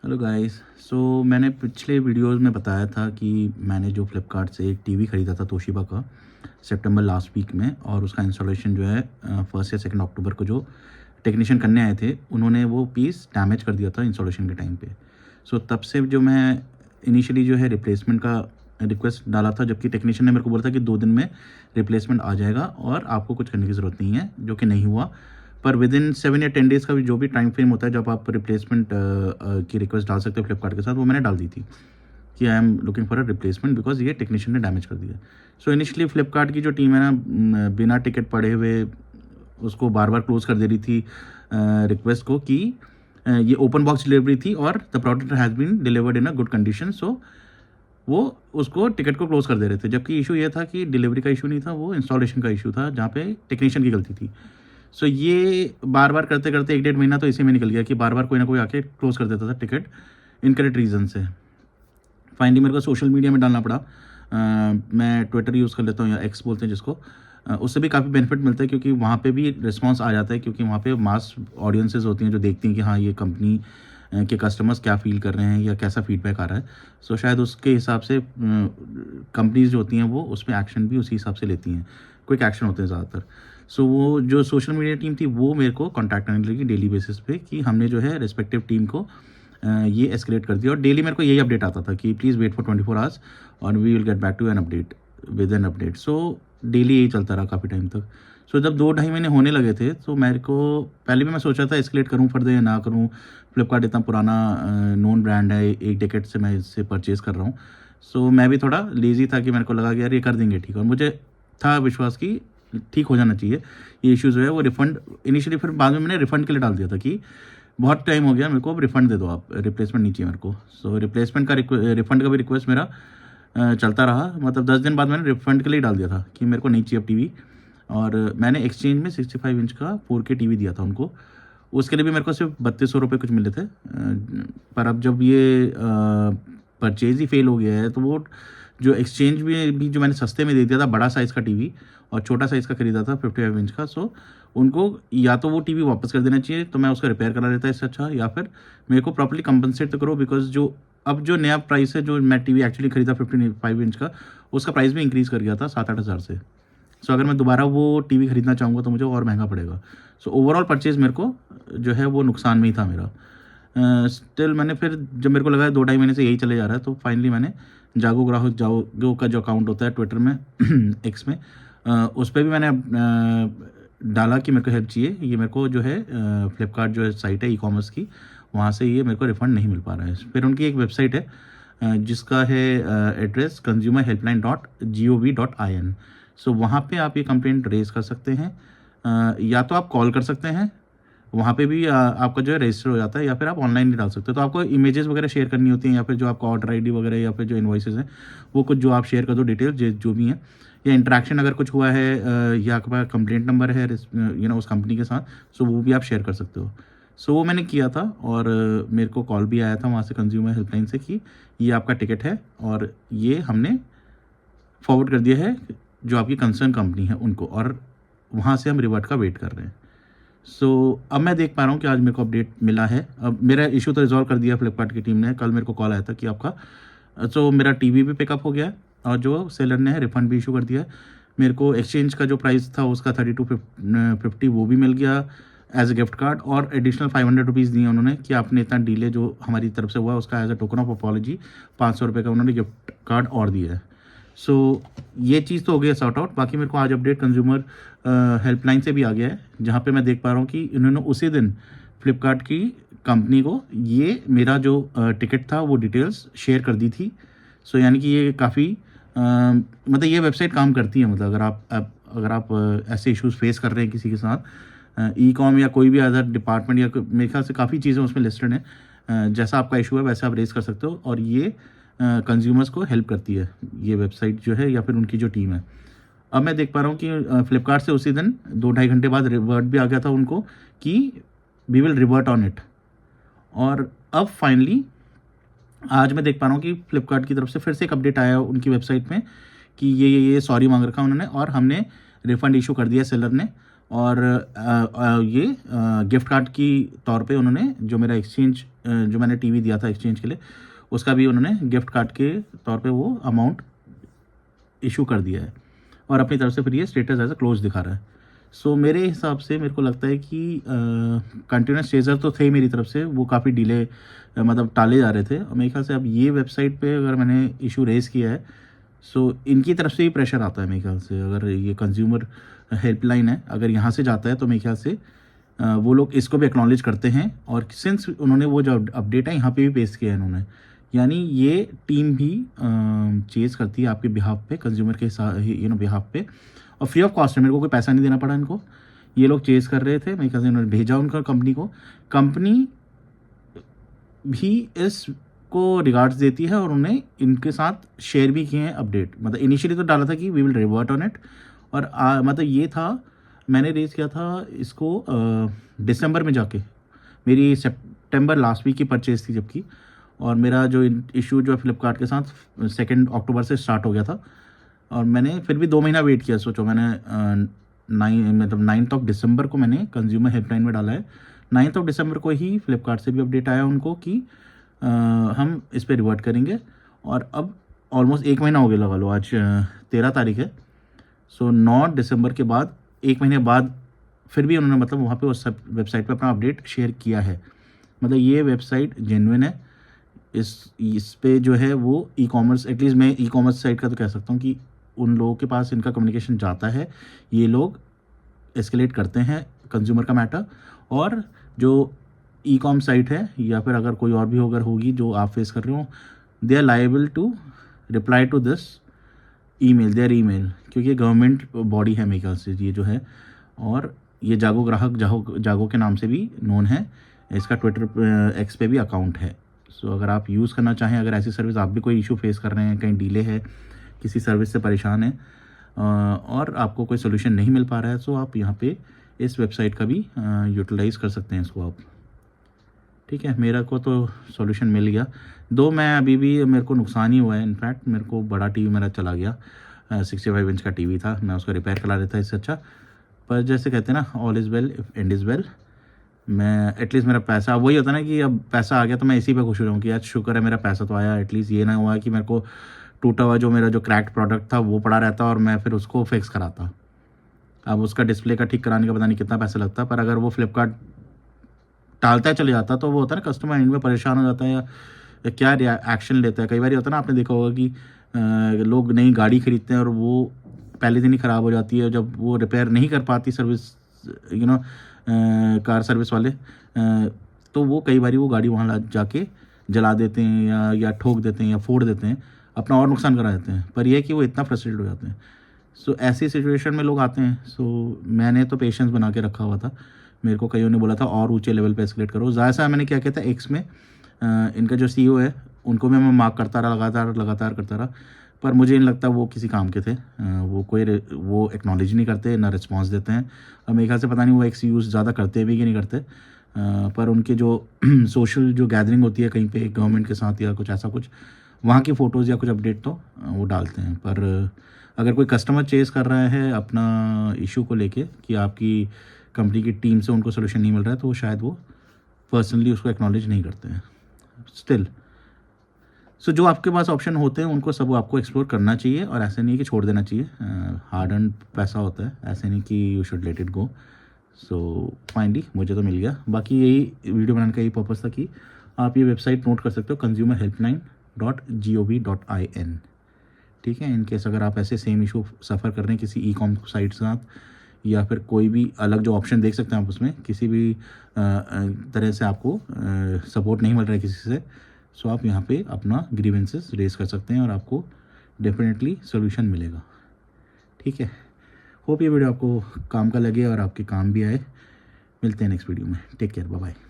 Hello guys. मैंने पिछले videos में बताया था कि मैंने जो फ्लिपकार्ट से एक टीवी ख़रीदा था तोशिबा का सितंबर लास्ट वीक में, और उसका इंस्टॉलेशन जो है 1 या 2 अक्टूबर को जो टेक्नीशियन करने आए थे उन्होंने वो पीस डैमेज कर दिया था इंस्टॉलेशन के टाइम पे। तब से जो मैं इनिशियली जो है रिप्लेसमेंट का रिक्वेस्ट डाला था, जबकि टेक्नीशियन ने मेरे को बोला था कि 2 दिन में रिप्लेसमेंट आ जाएगा और आपको कुछ करने की ज़रूरत नहीं है, जो कि नहीं हुआ। पर विदिन 7 या 10 डेज़ का भी जो भी टाइम फ्रेम होता है जब आप रिप्लेसमेंट की रिक्वेस्ट डाल सकते हो फ्लिपकार्ट के साथ, वो मैंने डाल दी थी कि I am looking for a replacement because ये टेक्नीशियन ने डैमेज कर दिया। इनिशियली फ्लिपकार्ट की जो टीम है ना, बिना टिकट पढ़े हुए उसको बार बार क्लोज कर दे रही थी रिक्वेस्ट को कि ये ओपन बॉक्स डिलीवरी थी और the product has been delivered in a good condition. वो उसको टिकट को क्लोज कर दे रहे थे, जबकि इशू ये था कि डिलीवरी का इशू नहीं था, वो इंस्टॉलेशन का इशू था जहाँ पे टेक्नीशियन की गलती थी। ये बार बार करते करते 1 डेढ़ महीना तो इसी में निकल गया कि बार बार कोई ना कोई आके क्लोज कर देता था टिकट इनकरेक्ट रीज़न से। फाइनली मेरे को सोशल मीडिया में डालना पड़ा। मैं ट्विटर यूज़ कर लेता हूँ या एक्स बोलते हैं जिसको। उससे भी काफ़ी बेनिफिट मिलता है क्योंकि वहाँ पे भी रिस्पांस आ जाता है, क्योंकि वहाँ पे मास ऑडियंसेस होती हैं जो देखती हैं कि हाँ ये कंपनी के कस्टमर्स क्या फ़ील कर रहे हैं या कैसा फीडबैक आ रहा है। शायद उसके हिसाब से कंपनीज जो होती हैं वो उस पर एक्शन भी उसी हिसाब से लेती हैं, क्विक एक्शन होते हैं ज़्यादातर। वो जो सोशल मीडिया टीम थी वो मेरे को कॉन्टैक्ट करने लगी डेली बेसिस पे कि हमने जो है रिस्पेक्टिव टीम को ये एस्केलेट कर दिया, और डेली मेरे को यही अपडेट आता था कि प्लीज़ वेट फॉर 24 आवर्स और we will get back to an update with an update. Daily यही चलता रहा काफ़ी टाइम तक। जब 2 ढाई महीने होने लगे थे तो मेरे को पहले भी मैं सोचा था एस्केलेट करूँ फर्दर या ना करूँ। फ्लिपकार्ट इतना पुराना नोन ब्रांड है, एक डेकेड से मैं इससे परचेज़ कर रहा हूँ। मैं भी थोड़ा लेज़ी था कि मेरे को लगा कि यार ये कर देंगे ठीक, और मुझे था विश्वास कि ठीक हो जाना चाहिए ये इश्यू जो है वो रिफ़ंड इनिशियली। फिर बाद में मैंने रिफ़ंड के लिए डाल दिया था कि बहुत टाइम हो गया मेरे को, अब रिफ़ंड दे दो आप, रिप्लेसमेंट नहीं चाहिए मेरे को। रिप्लेसमेंट का रिफ़ंड का भी रिक्वेस्ट मेरा चलता रहा। मतलब 10 दिन बाद मैंने रिफ़ंड के लिए डाल दिया था कि मेरे को नहीं चाहिए अब टीवी, और मैंने एक्सचेंज में 65 इंच का 4K टीवी दिया था उनको। उसके लिए भी मेरे को सिर्फ 3200 रुपये कुछ मिले थे। पर अब जब ये परचेज़ ही फेल हो गया है तो वो जो एक्सचेंज में भी जो मैंने सस्ते में दे दिया था बड़ा साइज़ का टीवी और छोटा साइज़ का खरीदा था 55 इंच का, उनको या तो वो टीवी वापस कर देना चाहिए तो मैं उसका रिपेयर करा लेता इससे अच्छा, या फिर मेरे को प्रॉपर्ली कंपनसेट तो करो, बिकॉज जो नया प्राइस है जो मैं टीवी एक्चुअली खरीदा 55 इंच का, उसका प्राइस भी इंक्रीज़ कर गया था 7-8 हज़ार से। अगर मैं दोबारा वो टीवी खरीदना चाहूँगा तो मुझे और महंगा पड़ेगा। ओवरऑल परचेज़ मेरे को जो है वो नुकसान में ही था मेरा। स्टिल मैंने फिर जब मेरे को लगा 2 ढाई महीने से यही चले जा रहा है, तो फाइनली मैंने जागो का जो अकाउंट होता है ट्विटर में एक्स में, उस पे भी मैंने डाला कि मेरे को हेल्प चाहिए। ये मेरे को जो है फ्लिपकार्ट जो है साइट है ई-कॉमर्स की, वहाँ से ये मेरे को रिफ़ंड नहीं मिल पा रहा है। फिर उनकी एक वेबसाइट है जिसका है एड्रेस consumerhelpline.gov.in। वहाँ पे आप ये कंप्लेंट रेज़ कर सकते हैं, या तो आप कॉल कर सकते हैं, वहाँ पे भी आपका जो है रजिस्टर हो जाता है, या फिर आप ऑनलाइन भी डाल सकते हो। तो आपको इमेजेस वगैरह शेयर करनी होती हैं, या फिर जो आपका ऑर्डर आईडी वगैरह, या फिर जो इनवॉइसेस हैं वो कुछ जो आप शेयर कर दो डिटेल्स जो भी हैं, या इंटरेक्शन अगर कुछ हुआ है या आपके पास कंप्लेंट नंबर है उस कंपनी के साथ, वो भी आप शेयर कर सकते हो। वो मैंने किया था, और मेरे को कॉल भी आया था वहाँ से कंज्यूमर हेल्पलाइन से कि ये आपका टिकट है और ये हमने फॉरवर्ड कर दिया है जो आपकी कंसर्न कंपनी है उनको, और वहाँ से हम रिवर्ट का वेट कर रहे हैं। अब मैं देख पा रहा हूँ कि आज मेरे को अपडेट मिला है। अब मेरा इशू तो रिजॉल्व कर दिया फ्लिपकार्ट की टीम ने। कल मेरे को कॉल आया था कि आपका मेरा टीवी भी पिकअप हो गया है, और जो सेलर ने है रिफ़ंड भी इशू कर दिया है। मेरे को एक्सचेंज का जो प्राइस था उसका 3250 वो भी मिल गया एज ए गिफ्ट कार्ड, और एडिशनल 500 रुपीज़ दिए उन्होंने कि आपने इतना डिले जो हमारी तरफ से हुआ उसका as a token of apology 500 रुपये का उन्होंने गिफ्ट कार्ड और दिया है। ये चीज़ तो हो गया सॉर्ट आउट। बाकी मेरे को आज अपडेट कंज्यूमर हेल्पलाइन से भी आ गया है, जहाँ पे मैं देख पा रहा हूँ कि इन्होंने उसी दिन फ्लिपकार्ट की कंपनी को ये मेरा जो टिकट था वो डिटेल्स शेयर कर दी थी। यानी कि ये काफ़ी मतलब ये वेबसाइट काम करती है। मतलब अगर आप ऐसे इश्यूज़ फेस कर रहे हैं किसी के साथ, ई-कॉम या कोई भी अदर डिपार्टमेंट, या मेरे ख्याल से काफ़ी चीज़ें उसमें लिस्टेड हैं, जैसा आपका इशू है वैसे आप रेज़ कर सकते हो, और ये कंज्यूमर्स को हेल्प करती है ये वेबसाइट जो है, या फिर उनकी जो टीम है। अब मैं देख पा रहा हूँ कि फ्लिपकार्ट से उसी दिन 2-2.5 घंटे बाद रिवर्ट भी आ गया था उनको कि we will revert on it. और अब फाइनली आज मैं देख पा रहा हूँ कि फ्लिपकार्ट की तरफ से फिर से एक अपडेट आया उनकी वेबसाइट में कि ये सॉरी मांग रखा उन्होंने, और हमने रिफ़ंड इशू कर दिया सेलर ने, और ये गिफ्ट कार्ड की तौर पे उन्होंने जो मेरा एक्सचेंज जो मैंने टीवी दिया था एक्सचेंज के लिए, उसका भी उन्होंने गिफ्ट कार्ड के तौर पे वो अमाउंट इशू कर दिया है और अपनी तरफ से फिर ये स्टेटस एज अ क्लोज दिखा रहा है। सो मेरे हिसाब से मेरे को लगता है कि कंटिन्यूस चेजर तो थे मेरी तरफ से, वो काफ़ी डिले मतलब टाले जा रहे थे, और मेरे ख्याल से अब ये वेबसाइट पे अगर मैंने इशू रेज़ किया है, सो इनकी तरफ से ही प्रेशर आता है मेरे ख्याल से। अगर ये कंज्यूमर हेल्पलाइन है, अगर यहाँ से जाता है तो मेरे ख्याल से वो लोग इसको भी एक्नॉलेज करते हैं, और सिंस उन्होंने वो जो अपडेट है यहाँ पे भी पेश किया है इन्होंने, यानी ये टीम भी चेज़ करती है आपके बिहाफ पे, कंज्यूमर के बिहाफ पे, और फ्री ऑफ कॉस्ट है, मेरे को कोई पैसा नहीं देना पड़ा इनको। ये लोग चेज़ कर रहे थे, मेरे ख्याल से इन्होंने भेजा उनका कंपनी को, कंपनी भी इसको रिगार्ड्स देती है और उन्हें इनके साथ शेयर भी किए हैं अपडेट। मतलब इनिशियली तो डाला था कि we will revert on it, और मतलब ये था, मैंने रेज किया था इसको दिसंबर में जाके, मेरी सितंबर लास्ट वीक की परचेज थी जबकि, और मेरा जो इशू जो फ्लिपकार्ट के साथ 2 अक्टूबर से स्टार्ट हो गया था, और मैंने फिर भी 2 महीना वेट किया। सोचो मैंने 9 ऑफ दिसंबर को मैंने कंज्यूमर हेल्पलाइन में डाला है, 9 ऑफ दिसंबर को ही फ्लिपकार्ट से भी अपडेट आया उनको कि हम इस पर रिवर्ट करेंगे, और अब ऑलमोस्ट 1 महीना हो गया लगा लो, आज 13 तारीख है। सो 9 दिसंबर के बाद 1 महीने बाद फिर भी उन्होंने मतलब वहाँ पे उस वेबसाइट पे अपना अपडेट शेयर किया है। मतलब ये वेबसाइट जेन्युइन है। इस पे जो है वो ई कॉमर्स, एटलीस्ट मैं ई कॉमर्स साइट का तो कह सकता हूँ कि उन लोगों के पास इनका कम्युनिकेशन जाता है, ये लोग एस्केलेट करते हैं कंज्यूमर का मैटर, और जो ई कॉम साइट है या फिर अगर कोई और भी अगर होगी जो आप फेस कर रहे हो, they are liable to reply to this email, their email, क्योंकि ये गवर्नमेंट बॉडी है मेरे ख्याल से ये जो है, और ये जागो ग्राहक जागो के नाम से भी नोन है। इसका ट्विटर एक्स पे भी अकाउंट है। सो अगर आप यूज़ करना चाहें, अगर ऐसी सर्विस आप भी कोई इशू फेस कर रहे हैं, कहीं डिले है, किसी सर्विस से परेशान है और आपको कोई सोल्यूशन नहीं मिल पा रहा है, तो आप यहाँ पे इस वेबसाइट का भी यूटिलाइज़ कर सकते हैं इसको आप। ठीक है, मेरा को तो सॉल्यूशन मिल गया, दो मैं अभी भी मेरे को नुकसान ही हुआ है। इनफैक्ट मेरे को बड़ा टीवी मेरा चला गया, 65 इंच का टीवी था, मैं उसको रिपेयर करा देता इससे अच्छा। पर जैसे कहते हैं ना, all is well if and is well, मैं एटलीस्ट मेरा पैसा, वही होता है ना कि अब पैसा आ गया तो मैं इसी पे खुश हो रहा हूँ कि यार शुक्र है मेरा पैसा तो आया। एटलीस्ट ये ना हुआ कि मेरे को टूटा हुआ जो मेरा जो क्रैक्ड प्रोडक्ट था वो पड़ा रहता और मैं फिर उसको फिक्स कराता। अब उसका डिस्प्ले का ठीक कराने का पता नहीं कितना पैसा लगता, पर अगर वो फ्लिपकार्ट टालता चले जाता तो वो होता है ना, कस्टमर एंड में परेशान हो जाता है या क्या एक्शन लेता है। कई बार होता है ना, आपने देखा होगा कि लोग नई गाड़ी खरीदते हैं और वो पहले दिन ही ख़राब हो जाती है, जब वो रिपेयर नहीं कर पाती सर्विस कार सर्विस वाले, तो वो कई बार वो गाड़ी वहाँ जाके जला देते हैं या ठोक देते हैं या फोड़ देते हैं, अपना और नुकसान करा देते हैं। पर यह है कि वो इतना फ्रस्ट्रेटेड हो जाते हैं। सो ऐसी सिचुएशन में लोग आते हैं। सो मैंने तो पेशेंस बना के रखा हुआ था। मेरे को कईयों ने बोला था और ऊंचे लेवल पे एस्केलेट करो। ज़्यादा सा मैंने क्या किया था, एक्स में इनका जो सीईओ है उनको मैं मार्क करता रहा, लगातार करता रहा, पर मुझे नहीं लगता वो किसी काम के थे। वो एक्नॉलेज नहीं करते, ना रिस्पॉन्स देते हैं, और मेरे ख्याल से पता नहीं वो एक्स यूज़ ज़्यादा करते भी कि नहीं करते। पर उनके जो सोशल जो गैदरिंग होती है कहीं पे गवर्नमेंट के साथ या कुछ ऐसा कुछ, वहाँ की फ़ोटोज़ या कुछ अपडेट तो वो डालते हैं। पर अगर कोई कस्टमर चेज़ कर रहा है अपना इशू को लेके कि आपकी कंपनी की टीम से उनको सोल्यूशन नहीं मिल रहा है, तो शायद वो पर्सनली उसको एक्नॉलेज नहीं करते हैं स्टिल। सो जो आपके पास ऑप्शन होते हैं उनको सब आपको एक्सप्लोर करना चाहिए, और ऐसे नहीं कि छोड़ देना चाहिए। हार्ड अर्न पैसा होता है, ऐसे नहीं कि you should let it go. So finally मुझे तो मिल गया। बाकी यही वीडियो बनाने का यही पर्पज़ था कि आप ये वेबसाइट नोट कर सकते हो, consumerhelpline.gov.in। ठीक है, इनकेस अगर आप ऐसे सेम इशू सफ़र कर रहे हैं किसी ई कॉम साइट के साथ, या फिर कोई भी अलग जो ऑप्शन देख सकते हैं आप उसमें, किसी भी तरह से आपको सपोर्ट नहीं मिल रहा है किसी से, सो आप यहाँ पे अपना ग्रीवेंसेस रेज कर सकते हैं और आपको डेफिनेटली सोल्यूशन मिलेगा। ठीक है, होप ये वीडियो आपको काम का लगे और आपके काम भी आए। मिलते हैं नेक्स्ट वीडियो में। Take care, bye bye.